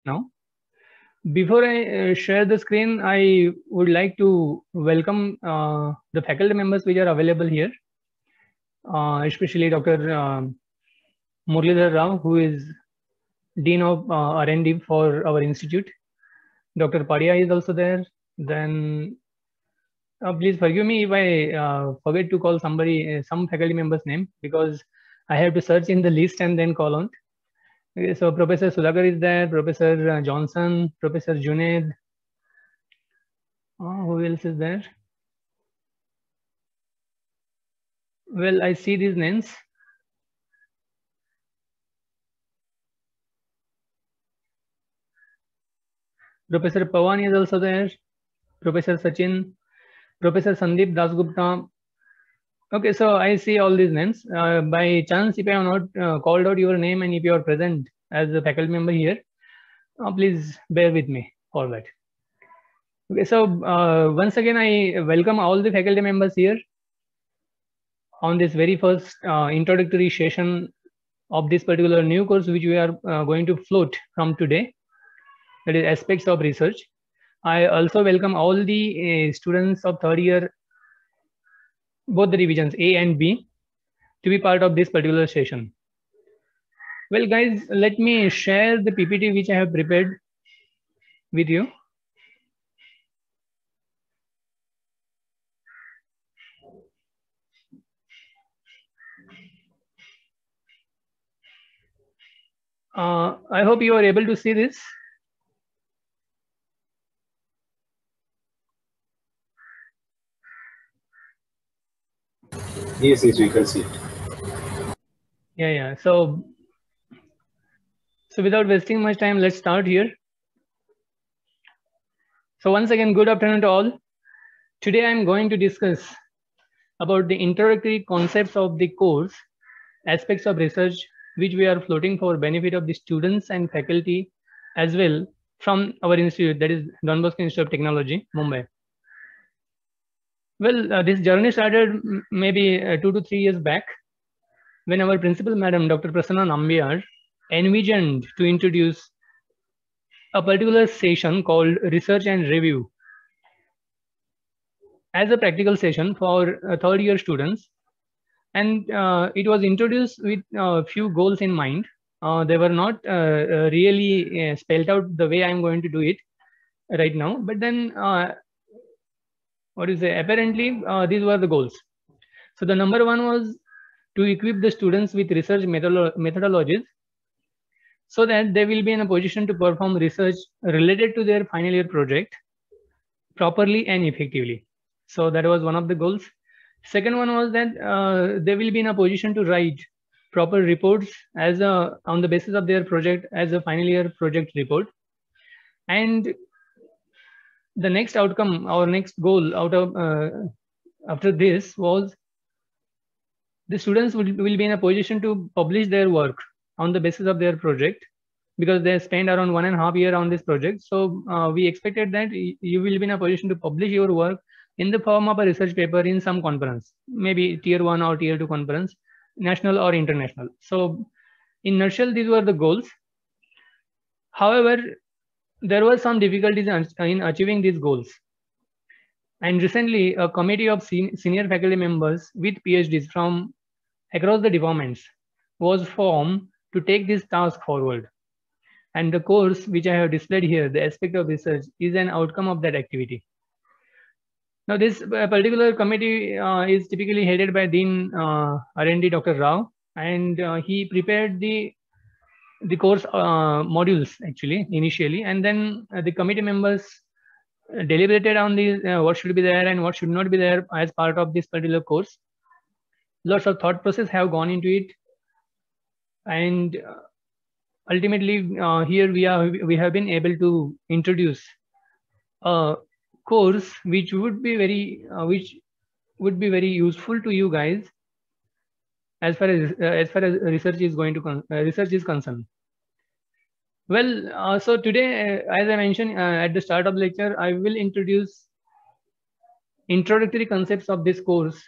now. Before I share the screen, I would like to welcome the faculty members which are available here, especially Dr. Muralidhar Rao, who is Dean of R&D for our institute. Dr. Padia is also there. Then please forgive me if I forget to call somebody, some faculty member's name, because I have to search in the list and then call on. Okay, so Professor Sudhakar is there, Professor Johnson, Professor Junaid. Who else is there? Well, I see these names. Professor Pawan is also there, Professor Sachin, Professor Sandeep Dasgupta. Okay, so I see all these names. By chance, if I have not called out your name and if you are present as a faculty member here, please bear with me for that. Okay, so once again, I welcome all the faculty members here on this very first introductory session of this particular new course which we are going to float from today, that is aspects of research. I also welcome all the students of third year, both the divisions A and B, to be part of this particular session. Well, guys, let me share the PPT which I have prepared with you. I hope you are able to see this. Yes, we can see it. Yeah. So without wasting much time, let's start here. So once again, good afternoon to all. Today I'm going to discuss about the introductory concepts of the course, aspects of research, which we are floating for benefit of the students and faculty as well from our institute, that is Don Bosco Institute of Technology, Mumbai. Well, this journey started maybe 2 to 3 years back when our principal madam, Dr. Prasanna Nambiar, envisioned to introduce a particular session called Research and Review as a practical session for third year students. And it was introduced with a few goals in mind. They were not really spelled out the way I'm going to do it right now. But then, apparently, these were the goals. So the number one was to equip the students with research methodologies so that they will be in a position to perform research related to their final year project properly and effectively. So that was one of the goals. Second one was that they will be in a position to write proper reports as on the basis of their project as a final year project report. And the next outcome, our next goal out of after this was the students will be in a position to publish their work on the basis of their project, because they spent around 1.5 years on this project. So we expected that you will be in a position to publish your work in the form of a research paper in some conference, maybe tier 1 or tier 2 conference, national or international. So in nutshell, these were the goals. However, there were some difficulties in achieving these goals. And recently, a committee of senior faculty members with PhDs from across the departments was formed to take this task forward. And the course which I have displayed here, the aspect of research, is an outcome of that activity. Now, this particular committee is typically headed by Dean R&D Dr. Rao, and he prepared the course modules actually initially, and then the committee members deliberated on the what should be there and what should not be there as part of this particular course. Lots of thought process have gone into it, and ultimately here we have been able to introduce a course which would be very useful to you guys as far as research is concerned. Well, so today, as I mentioned at the start of the lecture, I will introduce introductory concepts of this course,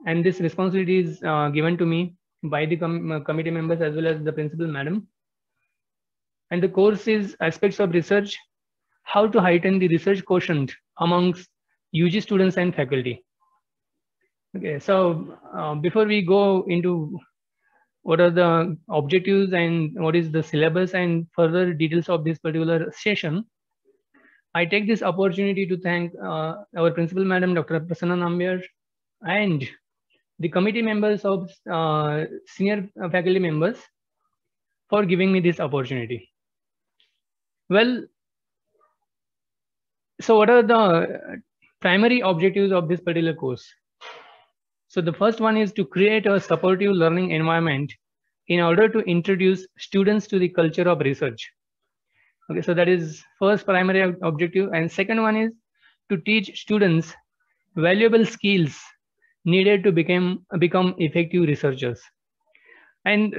and this responsibility is given to me by the committee members as well as the principal madam. And the course is Aspects of Research, how to heighten the research quotient amongst UG students and faculty. Okay, so before we go into what are the objectives and what is the syllabus and further details of this particular session, I take this opportunity to thank our principal madam, Dr. Prasanna Nambiar, and the committee members of senior faculty members for giving me this opportunity. Well, so what are the primary objectives of this particular course? So the first one is to create a supportive learning environment in order to introduce students to the culture of research. Okay, so that is first primary objective. And second one is to teach students valuable skills needed to become effective researchers. And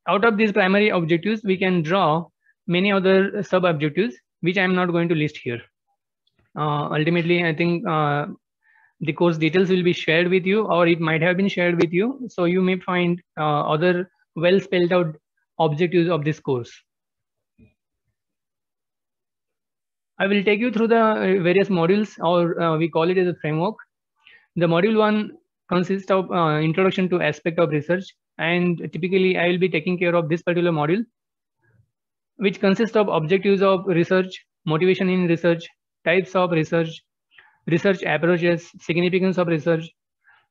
out of these primary objectives, we can draw many other sub objectives, which I'm not going to list here. Ultimately, I think the course details will be shared with you, or it might have been shared with you. So you may find other well spelled out objectives of this course. I will take you through the various modules, or we call it as a framework. The module 1 consists of introduction to aspect of research, and typically I will be taking care of this particular module, which consists of objectives of research, motivation in research, types of research, research approaches, significance of research,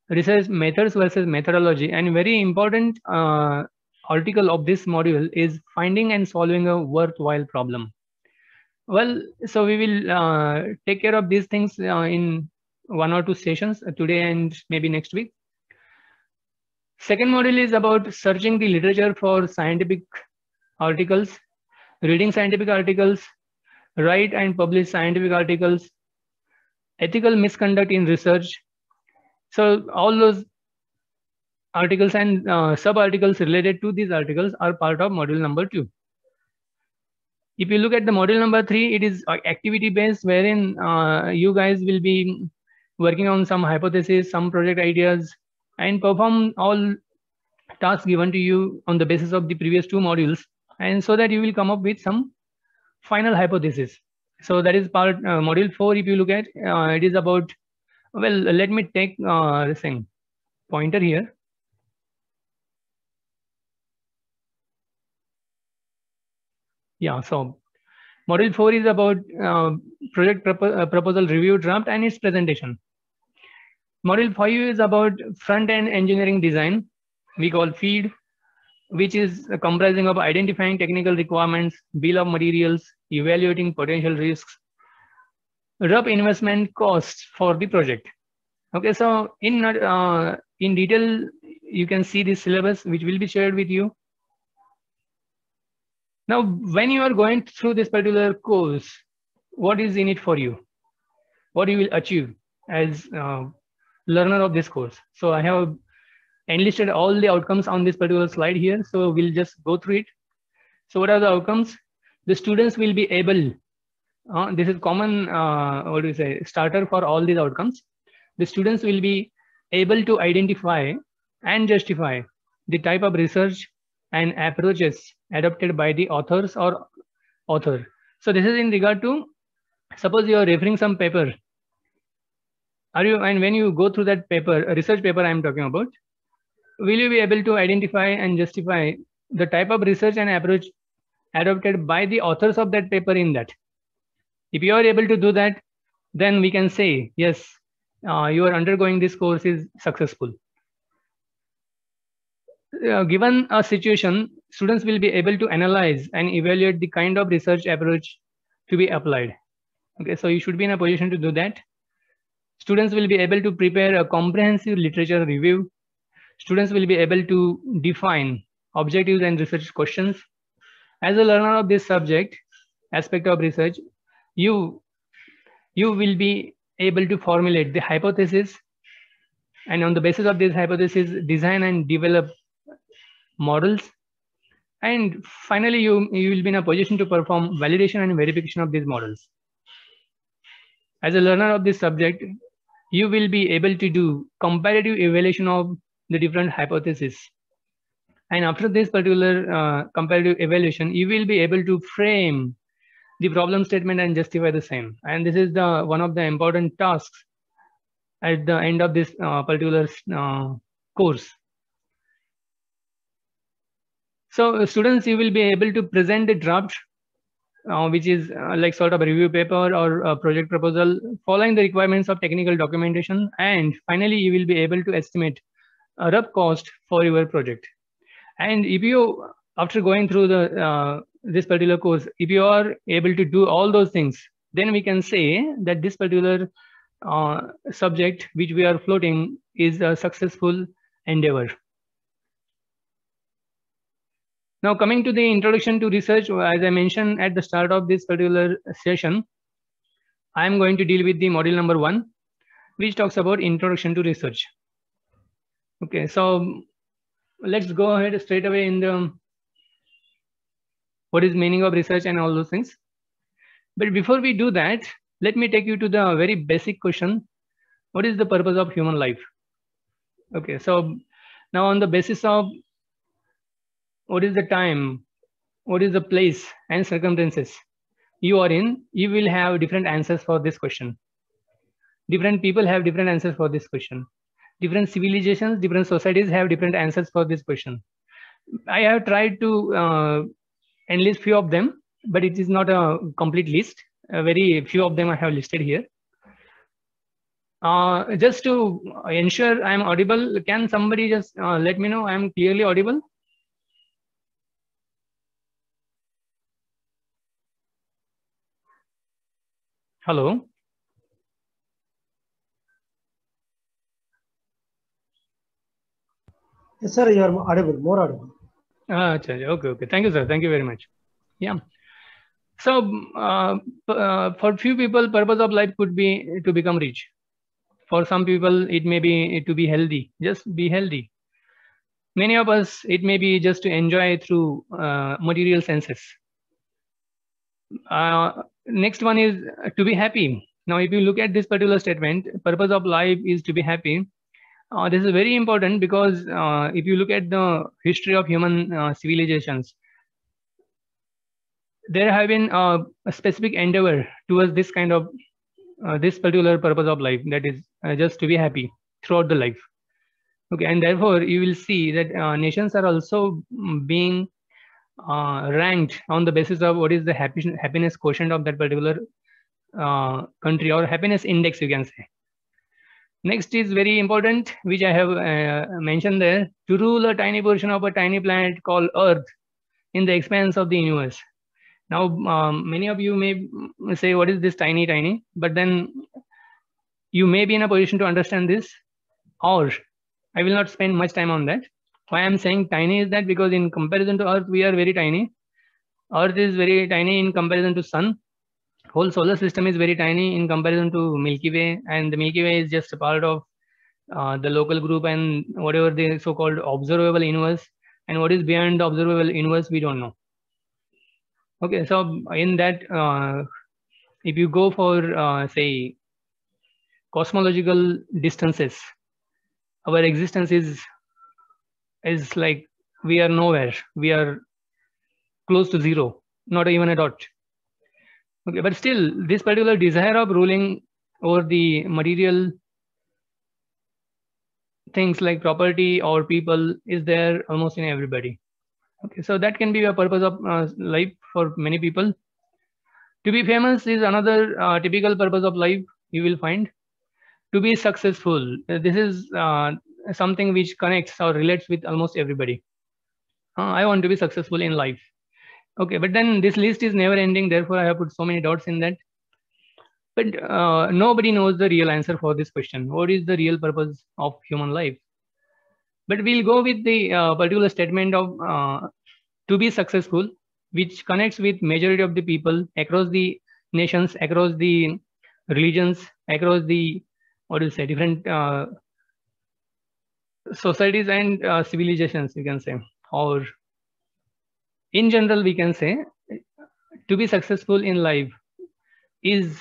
research methods versus methodology, and very important article of this module is finding and solving a worthwhile problem. Well, so we will take care of these things in 1 or 2 sessions, today and maybe next week. Second module is about searching the literature for scientific articles, reading scientific articles, write and publish scientific articles, ethical misconduct in research. So all those articles and sub-articles related to these articles are part of module number 2. If you look at the module number 3, it is activity based, wherein you guys will be working on some hypothesis, some project ideas, and perform all tasks given to you on the basis of the previous 2 modules, and so that you will come up with some final hypothesis. So that is part module 4. If you look at it is about, well, let me take this thing pointer here. Yeah, so module 4 is about project proposal review draft and its presentation. Module 5 is about front-end engineering design, we call FEED, which is comprising of identifying technical requirements, bill of materials, evaluating potential risks, rough investment costs for the project. Okay, so in detail, you can see the syllabus which will be shared with you. Now, when you are going through this particular course, what is in it for you? What you will achieve as learner of this course? So I have enlisted all the outcomes on this particular slide here. So we'll just go through it. So what are the outcomes? The students will be able, this is common, what do you say, starter for all these outcomes. The students will be able to identify and justify the type of research and approaches adopted by the authors or author. So this is in regard to, suppose you are referring some paper. And when you go through that paper, a research paper I'm talking about, will you be able to identify and justify the type of research and approach adopted by the authors of that paper in that? If you are able to do that, then we can say, yes, you are undergoing this course is successful. Given a situation, students will be able to analyze and evaluate the kind of research approach to be applied. Okay, so you should be in a position to do that. Students will be able to prepare a comprehensive literature review. Students will be able to define objectives and research questions. As a learner of this subject, aspect of research, you will be able to formulate the hypothesis, and on the basis of this hypothesis, design and develop models. And finally, you will be in a position to perform validation and verification of these models. As a learner of this subject, you will be able to do comparative evaluation of the different hypotheses. And after this particular comparative evaluation, you will be able to frame the problem statement and justify the same. And this is the one of the important tasks at the end of this particular course. So students, you will be able to present the draft, which is like sort of a review paper or a project proposal, following the requirements of technical documentation. And finally, you will be able to estimate a rough cost for your project. And if you, after going through the this particular course, if you are able to do all those things, then we can say that this particular subject which we are floating is a successful endeavor. Now, coming to the introduction to research, as I mentioned at the start of this particular session, I am going to deal with the module number 1, which talks about introduction to research. Okay, so let's go ahead straight away in the what is meaning of research and all those things. But before we do that, let me take you to the very basic question. What is the purpose of human life? Okay, so now on the basis of what is the time, what is the place and circumstances you are in, you will have different answers for this question. Different people have different answers for this question. Different civilizations, different societies have different answers for this question. I have tried to enlist few of them, but it is not a complete list. Very few of them I have listed here. Just to ensure I am audible, can somebody just let me know I am clearly audible? Hello? Yes, sir, you are audible, more audible. Okay. Thank you, sir. Thank you very much. Yeah. So for few people, purpose of life could be to become rich. For some people, it may be to be healthy, just be healthy. Many of us, it may be just to enjoy through material senses. Next one is to be happy. Now, if you look at this particular statement, purpose of life is to be happy. This is very important because if you look at the history of human civilizations, there have been a specific endeavor towards this kind of this particular purpose of life, that is just to be happy throughout the life. Okay, and therefore you will see that nations are also being ranked on the basis of what is the happiness quotient of that particular country, or happiness index, you can say. Next is very important, which I have mentioned there, to rule a tiny portion of a tiny planet called Earth in the expanse of the universe. Now, many of you may say, what is this tiny? But then you may be in a position to understand this, or I will not spend much time on that. Why I'm saying tiny is that because in comparison to Earth, we are very tiny. Earth is very tiny in comparison to Sun. Whole solar system is very tiny in comparison to Milky Way, and the Milky Way is just a part of the local group and whatever the so-called observable universe. And what is beyond the observable universe, we don't know. Okay, so in that, if you go for say cosmological distances, our existence is like we are nowhere. We are close to zero, not even a dot. Okay, but still, this particular desire of ruling over the material things like property or people is there almost in everybody. Okay, so that can be a purpose of life for many people. To be famous is another typical purpose of life you will find. To be successful, this is something which connects or relates with almost everybody. I want to be successful in life. Okay, but then this list is never ending. Therefore, I have put so many dots in that. But nobody knows the real answer for this question. What is the real purpose of human life? But we'll go with the particular statement of to be successful, which connects with majority of the people across the nations, across the religions, across the, what do you say, different societies and civilizations, you can say. Or in general, we can say to be successful in life is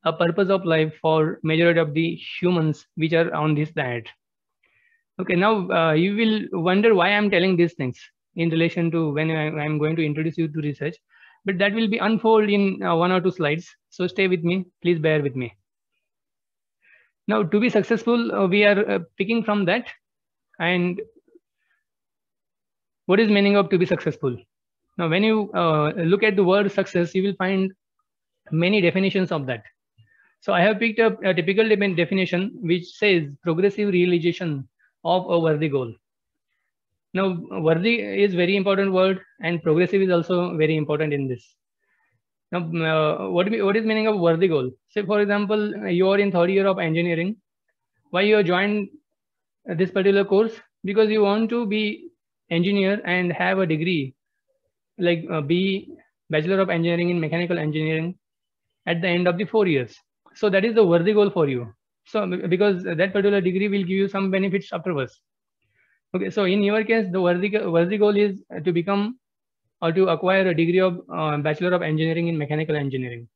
a purpose of life for majority of the humans which are on this planet. Okay, now you will wonder why I'm telling these things in relation to when I'm going to introduce you to research, but that will be unfold in 1 or 2 slides. So stay with me, please bear with me. Now, to be successful, we are picking from that. And what is meaning of to be successful? Now, when you look at the word success, you will find many definitions of that. So I have picked up a typical definition which says progressive realization of a worthy goal. Now, worthy is very important word, and progressive is also very important in this. Now, what is meaning of worthy goal? Say, for example, you are in third year of engineering. Why you have joined this particular course? Because you want to be engineer and have a degree, like be Bachelor of Engineering in Mechanical Engineering at the end of the 4 years. So that is the worthy goal for you. So because that particular degree will give you some benefits afterwards. Okay, so in your case, the worthy goal is to become or to acquire a degree of Bachelor of Engineering in Mechanical Engineering.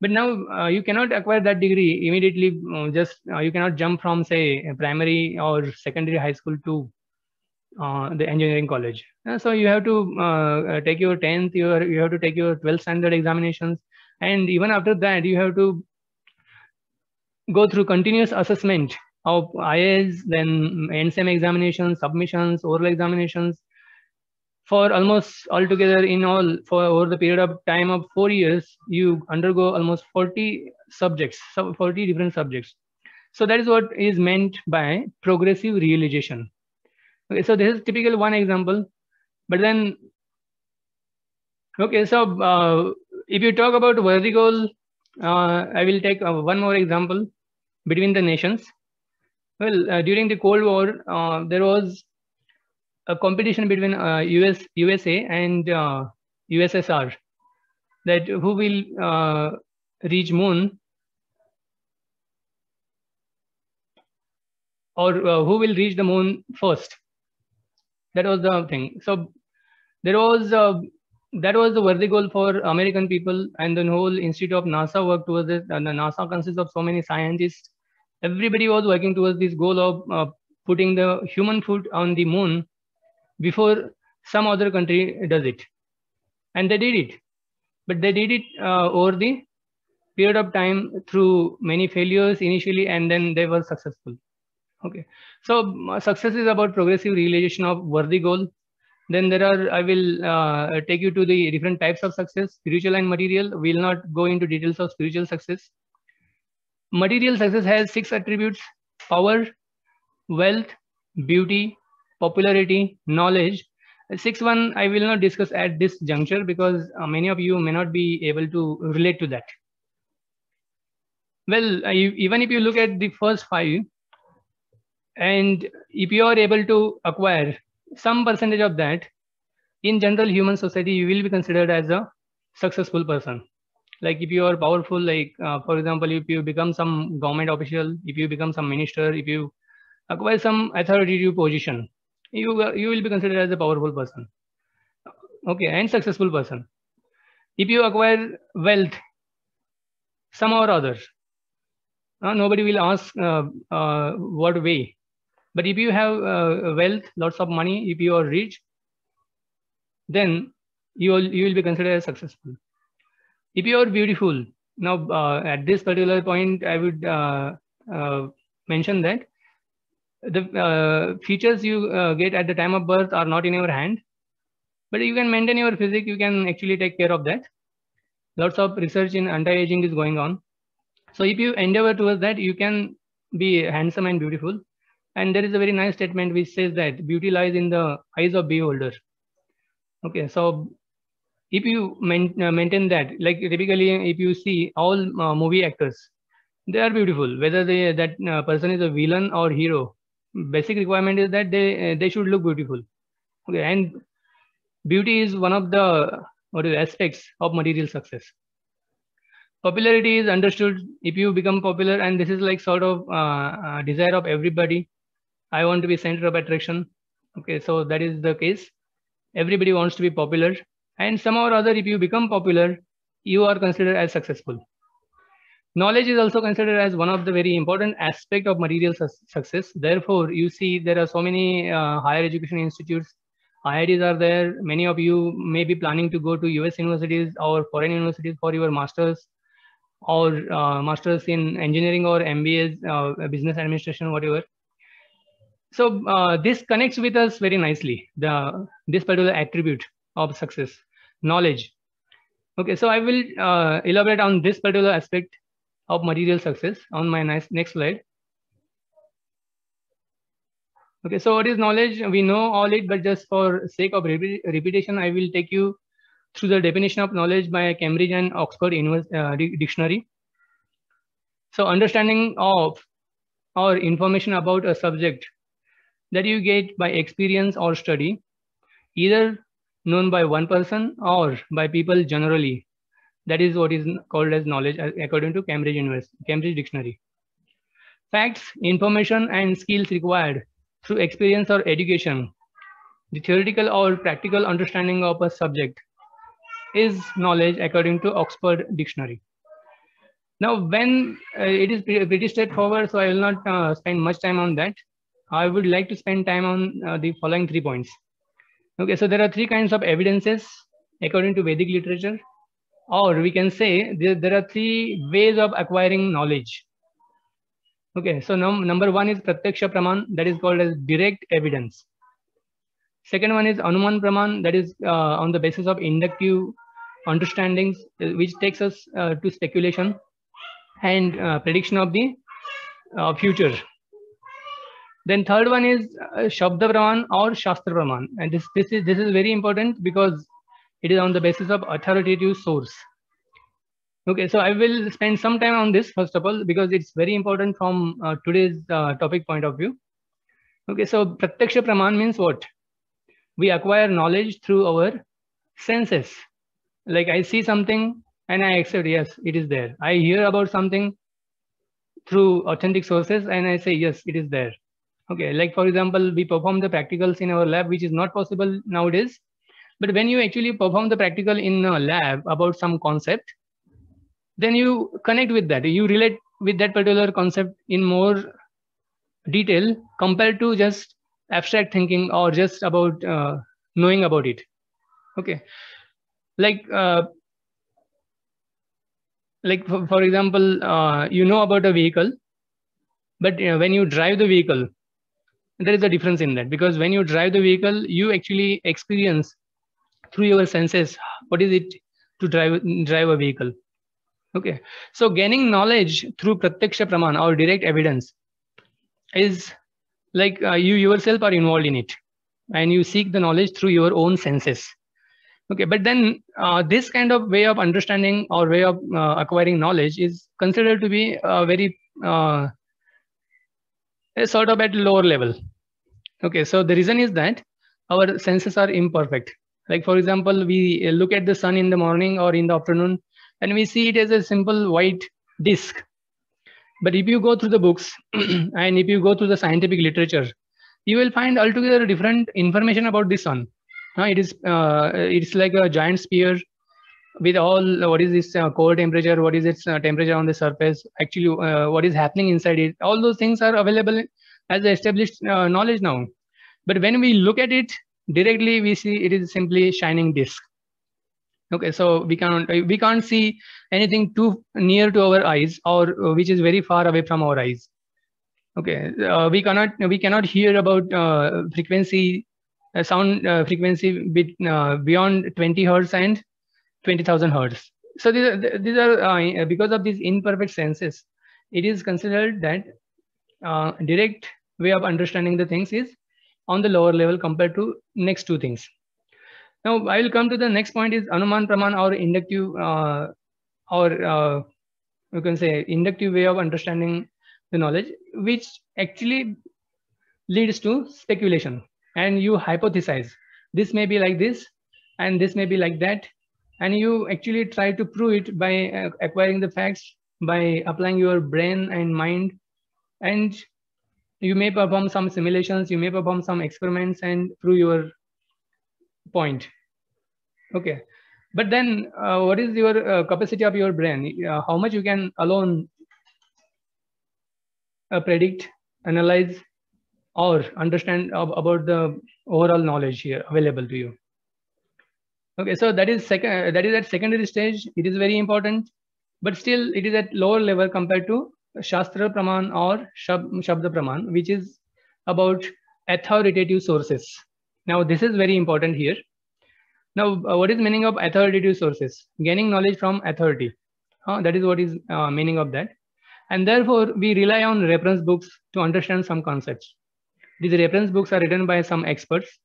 But now you cannot acquire that degree immediately. You cannot jump from, say, primary or secondary high school to the engineering college. So you have to take your 10th, you have to take your 12th standard examinations. And even after that, you have to go through continuous assessment of IAS, then NSEM examinations, submissions, oral examinations. For almost altogether in all, for over the period of time of 4 years, you undergo almost 40 subjects, 40 different subjects. So that is what is meant by progressive realization. Okay, so this is typical one example. But then, okay, so if you talk about worthy goal, I will take one more example between the nations. Well, during the Cold War, there was a competition between USA and USSR, that who will reach moon, or who will reach the moon first. That was the thing. So there was that was the worthy goal for American people, and the whole institute of NASA worked towards it. And the NASA consists of so many scientists. Everybody was working towards this goal of putting the human foot on the moon before some other country does it. And they did it. But they did it over the period of time through many failures initially, and then they were successful. Okay. So success is about progressive realization of worthy goal. Then there are, I will take you to the different types of success, spiritual and material. We will not go into details of spiritual success. Material success has 6 attributes: power, wealth, beauty, popularity, knowledge. 6th one I will not discuss at this juncture because many of you may not be able to relate to that. Well, even if you look at the first 5, and if you are able to acquire some percentage of that, in general human society, you will be considered as a successful person. Like if you are powerful, like for example, if you become some government official, if you become some minister, if you acquire some authoritative position, you will be considered as a powerful person. Okay, and successful person. If you acquire wealth, some or other, nobody will ask what way. But if you have wealth, lots of money, if you are rich, then you will be considered as successful. If you are beautiful, now at this particular point, I would mention that the features you get at the time of birth are not in your hand, but you can maintain your physique. You can actually take care of that. Lots of research in anti-aging is going on. So if you endeavor towards that, you can be handsome and beautiful. And there is a very nice statement which says that beauty lies in the eyes of beholder. Okay, so if you maintain that, like typically if you see all movie actors, they are beautiful, whether that person is a villain or hero. Basic requirement is that they should look beautiful. Okay, and beauty is one of the aspects of material success. Popularity is understood. If you become popular, and this is like sort of desire of everybody, I want to be center of attraction. Okay, so that is the case. Everybody wants to be popular, and somehow or other, if you become popular, you are considered as successful. Knowledge is also considered as one of the very important aspect of material success. Therefore, you see there are so many higher education institutes, IITs are there. Many of you may be planning to go to US universities or foreign universities for your masters or masters in engineering or MBAs, business administration, whatever. So this connects with us very nicely, this particular attribute of success, knowledge. Okay, so I will elaborate on this particular aspect of material success on my next slide. Okay, so what is knowledge? We know all it, but just for sake of repetition, I will take you through the definition of knowledge by Cambridge and Oxford Dictionary. So understanding of or information about a subject that you get by experience or study, either known by one person or by people generally. That is what is called as knowledge according to Cambridge Dictionary. Facts, information, and skills required through experience or education. The theoretical or practical understanding of a subject is knowledge according to Oxford Dictionary. Now, when it is pretty straightforward, so I will not spend much time on that. I would like to spend time on the following 3 points. Okay, so there are 3 kinds of evidences according to Vedic literature, or we can say there are 3 ways of acquiring knowledge. Okay, so number 1 is Pratyaksha Praman, that is called as direct evidence. Second one is Anuman Praman, that is on the basis of inductive understandings, which takes us to speculation and prediction of the future. Then third one is Shabda Praman or Shastra Praman, and this is very important because it is on the basis of authoritative source. Okay, so I will spend some time on this first of all because it's very important from today's topic point of view. Okay, so Pratyaksha Praman means what? We acquire knowledge through our senses. Like I see something and I accept, yes, it is there. I hear about something through authentic sources and I say, yes, it is there. Okay, like for example, we perform the practicals in our lab, which is not possible nowadays. But when you actually perform the practical in a lab about some concept, then you connect with that. You relate with that particular concept in more detail compared to just abstract thinking or just about knowing about it. Okay, like for example, you know about a vehicle, but when you drive the vehicle, there is a difference in that, because when you drive the vehicle, you actually experience through your senses what is it to drive a vehicle. Okay, so gaining knowledge through Pratyaksha Praman or direct evidence is like you yourself are involved in it and you seek the knowledge through your own senses. Okay, but then this kind of way of understanding or way of acquiring knowledge is considered to be very sort of at lower level. Okay, so the reason is that our senses are imperfect. Like for example, we look at the sun in the morning or in the afternoon and we see it as a simple white disk. But if you go through the books and if you go through the scientific literature, you will find altogether different information about the sun. It's like a giant sphere with all what is its core temperature, what is its temperature on the surface, actually what is happening inside it. All those things are available as established knowledge now. But when we look at it directly, we see it is simply shining disk. Okay, so we can't see anything too near to our eyes or which is very far away from our eyes. Okay, we cannot hear about frequency, sound frequency beyond 20 hertz and 20,000 hertz. So these are because of these imperfect senses, it is considered that direct way of understanding the things is on the lower level compared to next two things. Now I will come to the next point is Anuman Praman or inductive or you can say inductive way of understanding the knowledge, which actually leads to speculation, and you hypothesize this may be like this and this may be like that, and you actually try to prove it by acquiring the facts, by applying your brain and mind, and you may perform some simulations, you may perform some experiments and prove your point. Okay, But then what is your capacity of your brain? How much you can alone predict, analyze, or understand about the overall knowledge here available to you? Okay, so that is second. That is at secondary stage. It is very important, but still it is at lower level compared to Shastra Praman or Shabda Praman, which is about authoritative sources. Now this is very important here. Now, what is meaning of authoritative sources? Gaining knowledge from authority. That is what is meaning of that. And therefore, we rely on reference books to understand some concepts. These reference books are written by some experts,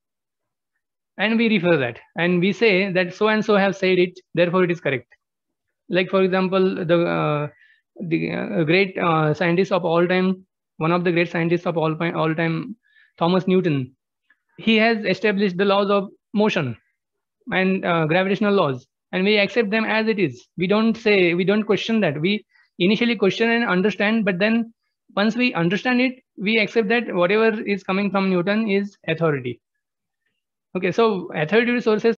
and we refer that. And we say that so and so have said it, therefore it is correct. Like, for example, the great scientist of all time, one of the great scientists of all time, Thomas Newton, he has established the laws of motion and gravitational laws, and we accept them as it is. We don't question that. We initially question and understand, but then once we understand it, we accept that whatever is coming from Newton is authority. Okay, so authoritative sources